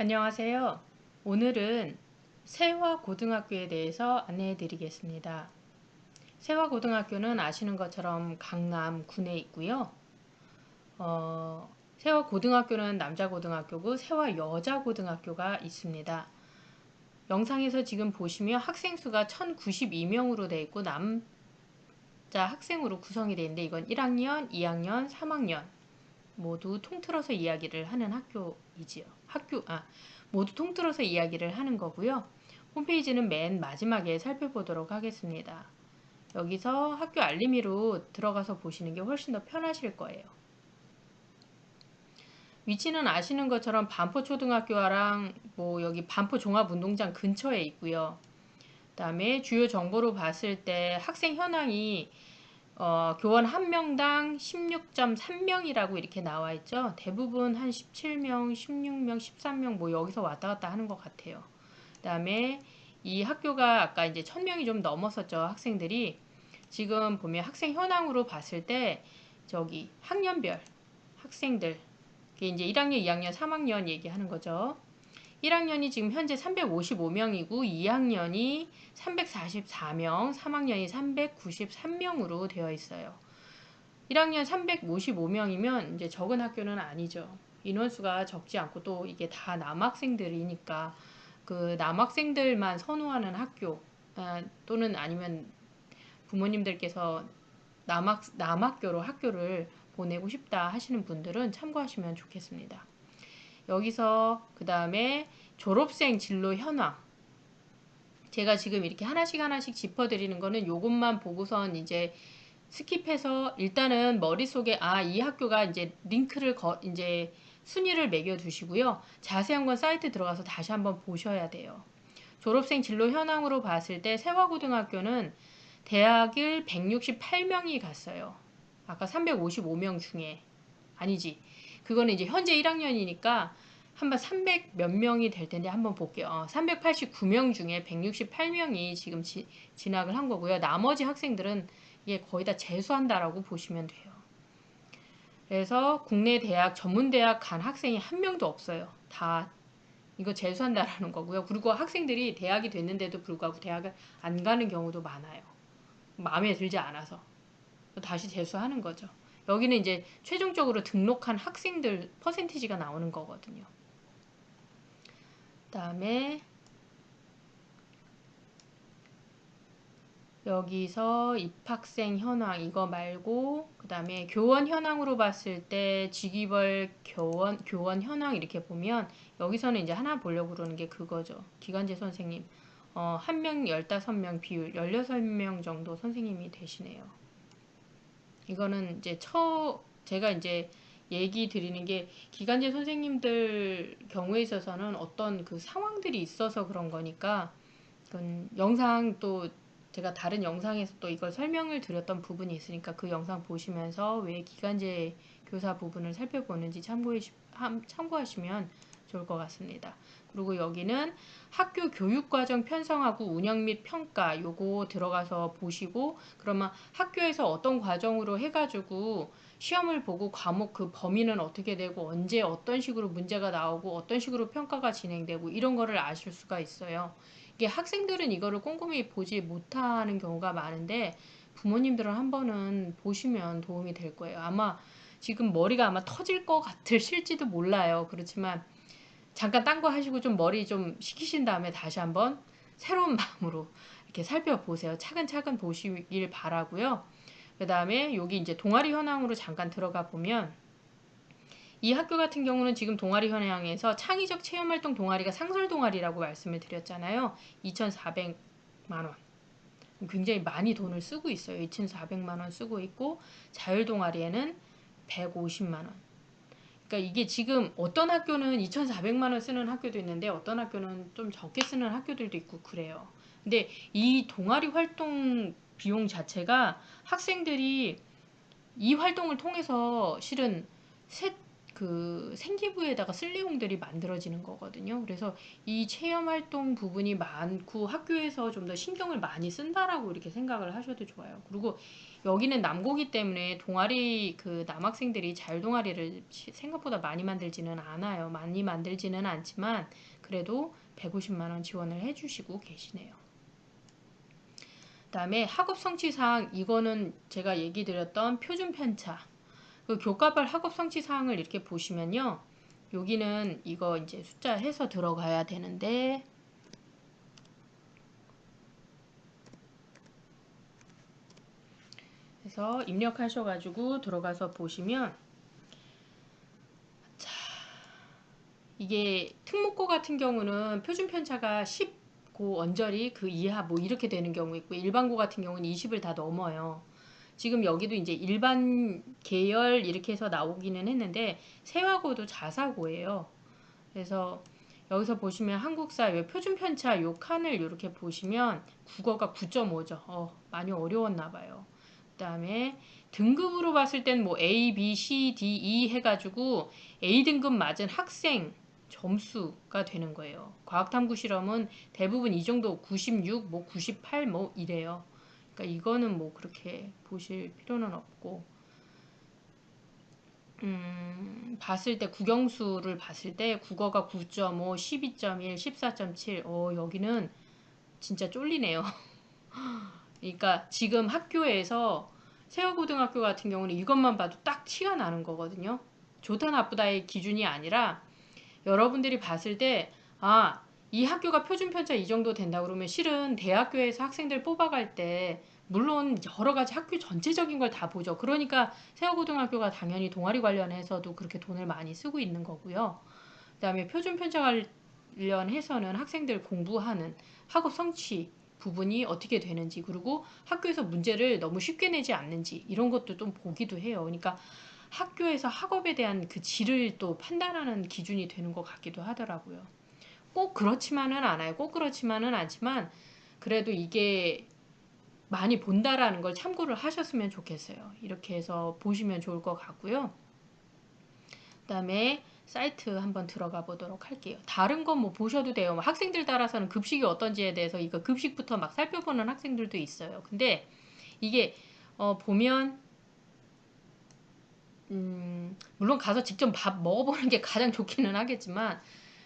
안녕하세요. 오늘은 세화고등학교에 대해서 안내해 드리겠습니다. 세화고등학교는 아시는 것처럼 강남군에 있고요. 세화고등학교는 남자고등학교고 세화여자고등학교가 있습니다. 영상에서 지금 보시면 학생 수가 1092명으로 되어 있고 남자 학생으로 구성이 되어 있는데 이건 1학년, 2학년, 3학년 모두 통틀어서 이야기를 하는 학교이지요. 모두 통틀어서 이야기를 하는 거고요. 홈페이지는 맨 마지막에 살펴보도록 하겠습니다. 여기서 학교 알림이로 들어가서 보시는 게 훨씬 더 편하실 거예요. 위치는 아시는 것처럼 반포초등학교랑 여기 반포종합운동장 근처에 있고요. 그 다음에 주요 정보로 봤을 때 학생 현황이 교원 1명당 16.3명이라고 이렇게 나와 있죠. 대부분 한 17명, 16명, 13명 여기서 왔다 갔다 하는 것 같아요. 그 다음에 이 학교가 아까 이제 1000명이 좀 넘었었죠. 학생들이. 지금 보면 학생 현황으로 봤을 때 저기 학년별 학생들 이게 이제 1학년, 2학년, 3학년 얘기하는 거죠. 1학년이 지금 현재 355명이고 2학년이 344명, 3학년이 393명으로 되어 있어요. 1학년 355명이면 이제 적은 학교는 아니죠. 인원수가 적지 않고 또 이게 다 남학생들이니까 그 남학생들만 선호하는 학교 또는 아니면 부모님들께서 남학교로 학교를 보내고 싶다 하시는 분들은 참고하시면 좋겠습니다. 여기서 그 다음에 졸업생 진로 현황 제가 지금 이렇게 하나씩 짚어드리는 거는 요것만 보고선 이제 스킵해서 일단은 머릿속에 이 학교가 이제 링크를 이제 순위를 매겨 두시고요. 자세한 건 사이트 들어가서 다시 한번 보셔야 돼요. 졸업생 진로 현황으로 봤을 때 세화고등학교는 대학을 168명이 갔어요. 아까 355명 중에 아니지. 그거는 이제 현재 1학년이니까 한번 300 몇 명이 될 텐데 한번 볼게요. 389명 중에 168명이 지금 진학을 한 거고요. 나머지 학생들은 이게 거의 다 재수한다라고 보시면 돼요. 그래서 국내 대학, 전문대학 간 학생이 한 명도 없어요. 다 이거 재수한다라는 거고요. 그리고 학생들이 대학이 됐는데도 불구하고 대학을 안 가는 경우도 많아요. 마음에 들지 않아서. 다시 재수하는 거죠. 여기는 이제 최종적으로 등록한 학생들 퍼센티지가 나오는 거거든요. 그 다음에 여기서 입학생 현황 이거 말고 그 다음에 교원 현황으로 봤을 때 직위별 교원 현황 이렇게 보면 여기서는 이제 하나 보려고 그러는 게 그거죠. 기간제 선생님 한 명 15명 비율 16명 정도 선생님이 되시네요. 이거는 이제 제가 이제 얘기 드리는 게 기간제 선생님들 경우에 있어서는 어떤 그 상황들이 있어서 그런 거니까 그건 영상 또 제가 다른 영상에서 또 이걸 설명을 드렸던 부분이 있으니까 그 영상 보시면서 왜 기간제 교사 부분을 살펴보는지 참고하시면 좋을 것 같습니다. 그리고 여기는 학교 교육과정 편성하고 운영 및 평가 요거 들어가서 보시고 그러면 학교에서 어떤 과정으로 해가지고 시험을 보고 과목 그 범위는 어떻게 되고 언제 어떤 식으로 문제가 나오고 어떤 식으로 평가가 진행되고 이런 거를 아실 수가 있어요. 이게 학생들은 이거를 꼼꼼히 보지 못하는 경우가 많은데 부모님들은 한 번은 보시면 도움이 될 거예요. 아마 지금 머리가 아마 터질 것 같으실지도 몰라요. 그렇지만 잠깐 딴 거 하시고 좀 머리 좀 식히신 다음에 다시 한번 새로운 마음으로 이렇게 살펴보세요. 차근차근 보시길 바라고요. 그 다음에 여기 이제 동아리 현황으로 잠깐 들어가 보면 이 학교 같은 경우는 지금 동아리 현황에서 창의적 체험활동 동아리가 상설 동아리라고 말씀을 드렸잖아요. 2,400만 원. 굉장히 많이 돈을 쓰고 있어요. 2,400만 원 쓰고 있고 자율 동아리에는 150만 원. 그러니까 이게 지금 어떤 학교는 2,400만 원 쓰는 학교도 있는데 어떤 학교는 좀 적게 쓰는 학교들도 있고 그래요. 근데 이 동아리 활동 비용 자체가 학생들이 이 활동을 통해서 실은 그 생기부에다가 쓸 내용들이 만들어지는 거거든요. 그래서 이 체험활동 부분이 많고 학교에서 좀 더 신경을 많이 쓴다라고 이렇게 생각을 하셔도 좋아요. 그리고 여기는 남고기 때문에 동아리 그 남학생들이 자율동아리를 생각보다 많이 만들지는 않아요. 많이 만들지는 않지만 그래도 150만 원 지원을 해주시고 계시네요. 그다음에 학업 성취사항, 이거는 제가 얘기 드렸던 표준 편차. 그 교과별 학업 성취 사항을 이렇게 보시면요. 여기는 이거 이제 숫자 해서 들어가야 되는데, 그래서 입력하셔가지고 들어가서 보시면, 자, 이게 특목고 같은 경우는 표준 편차가 10고 언저리 그 이하 뭐 이렇게 되는 경우 있고, 일반고 같은 경우는 20을 다 넘어요. 지금 여기도 이제 일반 계열 이렇게 해서 나오기는 했는데 세화고도 자사고예요. 그래서 여기서 보시면 한국사 요 표준 편차 요 칸을 이렇게 보시면 국어가 9.5죠. 많이 어려웠나 봐요. 그다음에 등급으로 봤을 땐 뭐 A, B, C, D, E 해가지고 A 등급 맞은 학생 점수가 되는 거예요. 과학탐구 실험은 대부분 이 정도 96, 뭐 98, 뭐 이래요. 그러니까 이거는 뭐 그렇게 보실 필요는 없고, 봤을 때 국영수를 봤을 때 국어가 9.5, 12.1, 14.7. 여기는 진짜 쫄리네요. 그러니까 지금 학교에서 세화고등학교 같은 경우는 이것만 봐도 딱 티가 나는 거거든요. 좋다 나쁘다의 기준이 아니라 여러분들이 봤을 때 이 학교가 표준 편차 이 정도 된다 그러면 실은 대학교에서 학생들 뽑아갈 때 물론 여러 가지 학교 전체적인 걸 다 보죠. 그러니까 세화고등학교가 당연히 동아리 관련해서도 그렇게 돈을 많이 쓰고 있는 거고요. 그다음에 표준 편차 관련해서는 학생들 공부하는 학업 성취 부분이 어떻게 되는지, 그리고 학교에서 문제를 너무 쉽게 내지 않는지 이런 것도 좀 보기도 해요. 그러니까 학교에서 학업에 대한 그 질을 또 판단하는 기준이 되는 것 같기도 하더라고요. 꼭 그렇지만은 않아요. 꼭 그렇지만은 않지만 그래도 이게 많이 본다라는 걸 참고를 하셨으면 좋겠어요. 이렇게 해서 보시면 좋을 것 같고요. 그다음에 사이트 한번 들어가 보도록 할게요. 다른 건 뭐 보셔도 돼요. 뭐 학생들 따라서는 급식이 어떤지에 대해서 이거 급식부터 막 살펴보는 학생들도 있어요. 근데 이게 보면 물론 가서 직접 밥 먹어보는 게 가장 좋기는 하겠지만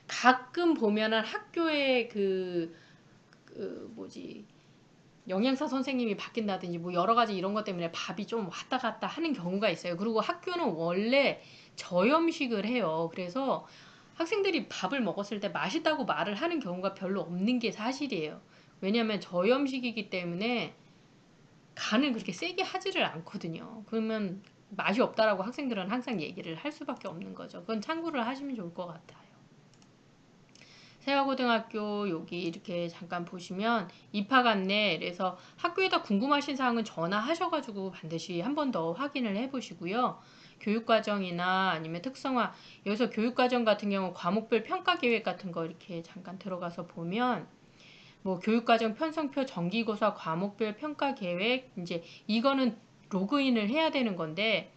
가끔 보면은 학교에 그 뭐지 영양사 선생님이 바뀐다든지 뭐 여러 가지 이런 것 때문에 밥이 좀 왔다 갔다 하는 경우가 있어요. 그리고 학교는 원래 저염식을 해요. 그래서 학생들이 밥을 먹었을 때 맛있다고 말을 하는 경우가 별로 없는 게 사실이에요. 왜냐하면 저염식이기 때문에 간을 그렇게 세게 하지를 않거든요. 그러면 맛이 없다라고 학생들은 항상 얘기를 할 수밖에 없는 거죠. 그건 참고를 하시면 좋을 것 같아요. 세화고등학교 여기 이렇게 잠깐 보시면 입학 안내, 그래서 학교에다 궁금하신 사항은 전화하셔가지고 반드시 한 번 더 확인을 해보시고요. 교육과정이나 아니면 특성화, 여기서 교육과정 같은 경우 과목별 평가 계획 같은 거 이렇게 잠깐 들어가서 보면 뭐 교육과정 편성표, 정기고사, 과목별 평가 계획, 이제 이거는 로그인을 해야 되는 건데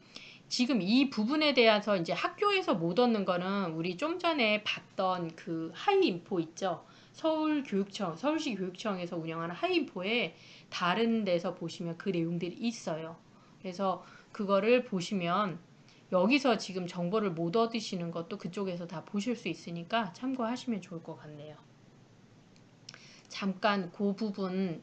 지금 이 부분에 대해서 이제 학교에서 못 얻는 거는 우리 좀 전에 봤던 그 하이인포 있죠. 서울교육청, 서울시 교육청에서 운영하는 하이인포에 다른 데서 보시면 그 내용들이 있어요. 그래서 그거를 보시면 여기서 지금 정보를 못 얻으시는 것도 그쪽에서 다 보실 수 있으니까 참고하시면 좋을 것 같네요. 잠깐 그 부분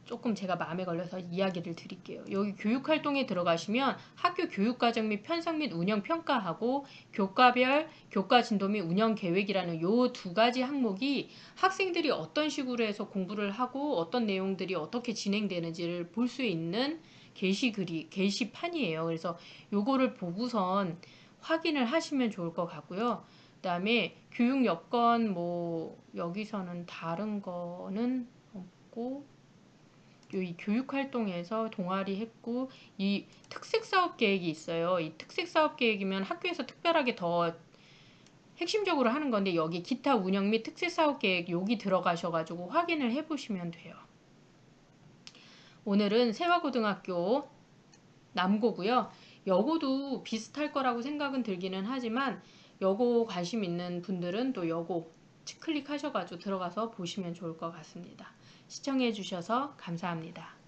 조금 제가 마음에 걸려서 이야기를 드릴게요. 여기 교육활동에 들어가시면 학교 교육과정 및 편성 및 운영 평가하고 교과별 교과 진도 및 운영 계획이라는 요 두 가지 항목이 학생들이 어떤 식으로 해서 공부를 하고 어떤 내용들이 어떻게 진행되는지를 볼 수 있는 게시판이에요. 그래서 요거를 보고선 확인을 하시면 좋을 것 같고요. 그다음에 교육 여건 뭐 여기서는 다른 거는 없고 이 교육활동에서 동아리 했고 이 특색사업계획이 있어요. 이 특색사업계획이면 학교에서 특별하게 더 핵심적으로 하는 건데 여기 기타 운영 및 특색사업계획 여기 들어가셔가지고 확인을 해보시면 돼요. 오늘은 세화고등학교 남고고요. 여고도 비슷할 거라고 생각은 들기는 하지만 여고 관심 있는 분들은 또 여고 클릭하셔가지고 들어가서 보시면 좋을 것 같습니다. 시청해 주셔서 감사합니다.